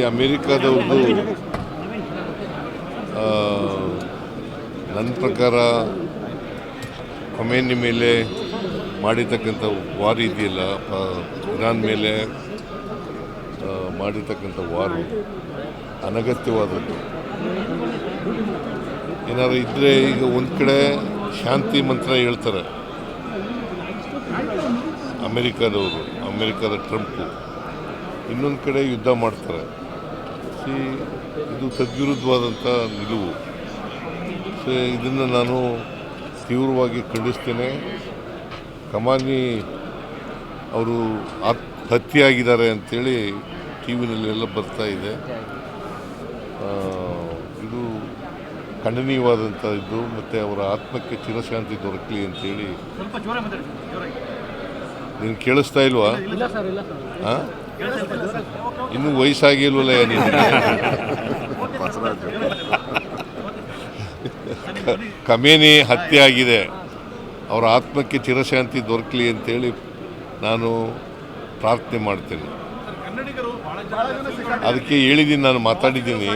ಅಮೇರಿಕಾದವ್ರದ್ದು ನನ್ನ ಪ್ರಕಾರ ಖಮೇನಿ ಮೇಲೆ ಮಾಡಿರ್ತಕ್ಕಂಥ ವಾರ್ ಇದೆಯಲ್ಲ, ಇರಾನ್ ಮೇಲೆ ಮಾಡಿರ್ತಕ್ಕಂಥ ವಾರು ಅನಗತ್ಯವಾದದ್ದು. ಏನಾದ್ರು ಇದ್ದರೆ ಈಗ ಒಂದು ಕಡೆ ಶಾಂತಿ ಮಂತ್ರ ಹೇಳ್ತಾರೆ ಅಮೇರಿಕಾದ ಟ್ರಂಪು, ಇನ್ನೊಂದು ಕಡೆ ಯುದ್ಧ ಮಾಡ್ತಾರೆ. ಇದು ತದ್ವಿರುದ್ಧವಾದಂಥ ನಿಲುವು. ಇದನ್ನು ನಾನು ತೀವ್ರವಾಗಿ ಖಂಡಿಸ್ತೇನೆ. ಖಮೇನಿ ಅವರು ಹತ್ಯೆಯಾಗಿದ್ದಾರೆ ಅಂಥೇಳಿ ಟಿ ವಿನಲ್ಲೆಲ್ಲ ಬರ್ತಾ ಇದೆ. ಇದು ಖಂಡನೀಯವಾದಂಥ ಇದು. ಮತ್ತು ಅವರ ಆತ್ಮಕ್ಕೆ ಚಿರಶಾಂತಿ ದೊರಕಲಿ ಅಂಥೇಳಿ. ನೀನು ಕೇಳಿಸ್ತಾ ಇಲ್ವಾ? ಹಾಂ, ಇನ್ನೂ ವಯಸ್ಸಾಗಿಲ್ವಲ್ಲ ನಿನಗೆ? ಖಮೇನಿ ಹತ್ಯೆ ಆಗಿದೆ, ಅವರ ಆತ್ಮಕ್ಕೆ ಚಿರಶಾಂತಿ ದೊರಕಲಿ ಅಂತೇಳಿ ನಾನು ಪ್ರಾರ್ಥನೆ ಮಾಡ್ತೇನೆ. ಅದಕ್ಕೆ ಹೇಳಿದ್ದೀನಿ, ನಾನು ಮಾತಾಡಿದ್ದೀನಿ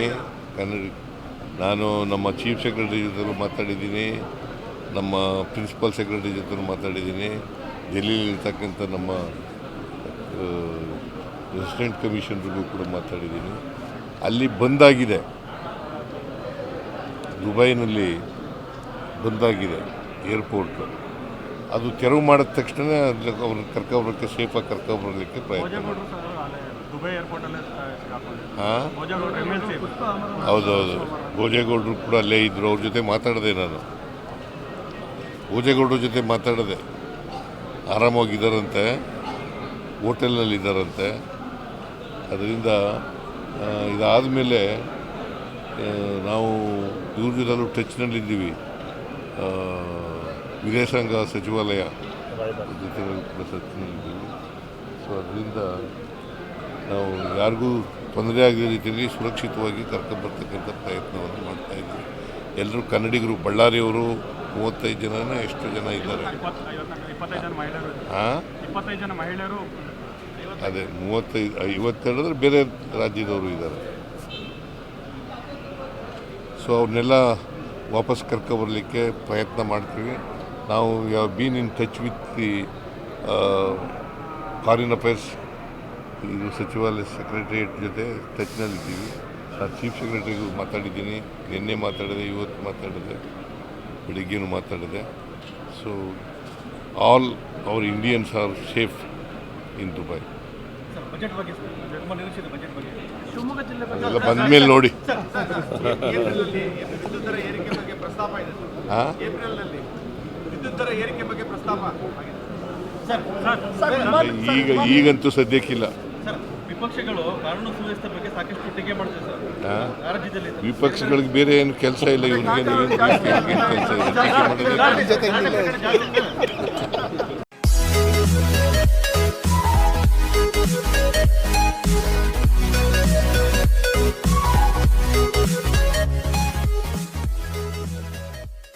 ನಾನು ನಮ್ಮ ಚೀಫ್ ಸೆಕ್ರೆಟರಿ ಜೊತೆ ಮಾತಾಡಿದ್ದೀನಿ, ನಮ್ಮ ಪ್ರಿನ್ಸಿಪಲ್ ಸೆಕ್ರೆಟರಿ ಜೊತೆ ಮಾತಾಡಿದ್ದೀನಿ, ಡೆಲ್ಲಿಲಿರ್ತಕ್ಕಂಥ ನಮ್ಮ ರೆಸಿಡೆಂಟ್ ಕಮಿಷನರ್ಗೂ ಕೂಡ ಮಾತಾಡಿದ್ದೀನಿ. ಅಲ್ಲಿ ಬಂದಾಗಿದೆ, ದುಬೈನಲ್ಲಿ ಬಂದಾಗಿದೆ ಏರ್ಪೋರ್ಟ್. ಅದು ತೆರವು ಮಾಡಿದ ತಕ್ಷಣ ಅವ್ರನ್ನ ಕರ್ಕೊಬರೋಕ್ಕೆ, ಸೇಫಾಗಿ ಕರ್ಕೊಬರಲಿಕ್ಕೆ ಪ್ರಯತ್ನ ಮಾಡಿ. ಹಾಂ, ಹೌದೌದು, ಭೋಜೇಗೌಡರು ಕೂಡ ಅಲ್ಲೇ ಇದ್ದರು. ಅವ್ರ ಜೊತೆ ಮಾತಾಡಿದೆ ನಾನು, ಭೋಜೇಗೌಡರ ಜೊತೆ ಮಾತಾಡಿದೆ. ಆರಾಮಾಗಿದ್ದಾರಂತೆ, ಹೋಟೆಲ್ನಲ್ಲಿದ್ದಾರಂತೆ. ಅದರಿಂದ ಇದಾದ ಮೇಲೆ ನಾವು ಇವ್ರ ಜೊತೆಲೂ ಟಚ್ನಲ್ಲಿದ್ದೀವಿ. ವಿದೇಶಾಂಗ ಸಚಿವಾಲಯ ಜೊತೆ ಟಚ್ನಲ್ಲಿದ್ದೀವಿ. ಸೊ ಅದರಿಂದ ನಾವು ಯಾರಿಗೂ ತೊಂದರೆ ಆಗದ ರೀತಿಯಲ್ಲಿ ಸುರಕ್ಷಿತವಾಗಿ ಕರ್ಕೊಂಡ್ಬರ್ತಕ್ಕಂಥ ಪ್ರಯತ್ನವನ್ನು ಮಾಡ್ತಾಯಿದ್ದೀವಿ. ಎಲ್ಲರೂ ಕನ್ನಡಿಗರು, ಬಳ್ಳಾರಿಯವರು 35 ಜನನೇ ಎಷ್ಟು ಜನ ಇದ್ದಾರೆ. ಹಾಂ, ಅದೇ 52 ಅಂದರೆ ಬೇರೆ ರಾಜ್ಯದವರು ಇದ್ದಾರೆ. ಸೊ ಅವ್ರನ್ನೆಲ್ಲ ವಾಪಸ್ ಕರ್ಕೊಬರಲಿಕ್ಕೆ ಪ್ರಯತ್ನ ಮಾಡ್ತೀವಿ. ನಾವು been in touch with the foreign affairs ಇದು ಸಚಿವಾಲಯ ಸೆಕ್ರೆಟರಿಯೇಟ್ ಜೊತೆ ಟಚ್ನಲ್ಲಿದ್ದೀವಿ. ನಾನು ಚೀಫ್ ಸೆಕ್ರೆಟರಿಗೂ ಮಾತಾಡಿದ್ದೀನಿ, ನಿನ್ನೆ ಮಾತಾಡಿದೆ, ಇವತ್ತು ಮಾತಾಡಿದೆ, ಬೆಳಿಗ್ಗೆನೂ ಮಾತಾಡಿದೆ. So all our Indians are safe in Dubai. ಎಲ್ಲ ಬಂದ ಮೇಲೆ ನೋಡಿ. ಹಾಂ, ಈಗಂತೂ ಸದ್ಯಕ್ಕಿಲ್ಲ. ವಿಪಕ್ಷಗಳು ಕಾನೂನು ಸುವ್ಯವಸ್ಥೆ ಬಗ್ಗೆ ಸಾಕಷ್ಟು ಟೀಕೆ ಮಾಡ್ತಾರೆ ಸರ್. ವಿಪಕ್ಷಗಳಿಗೆ ಬೇರೆ ಏನು ಕೆಲಸ ಇಲ್ಲ, ಇವ್ರಿಗೆ ಕೆಲಸ ಇಲ್ಲ.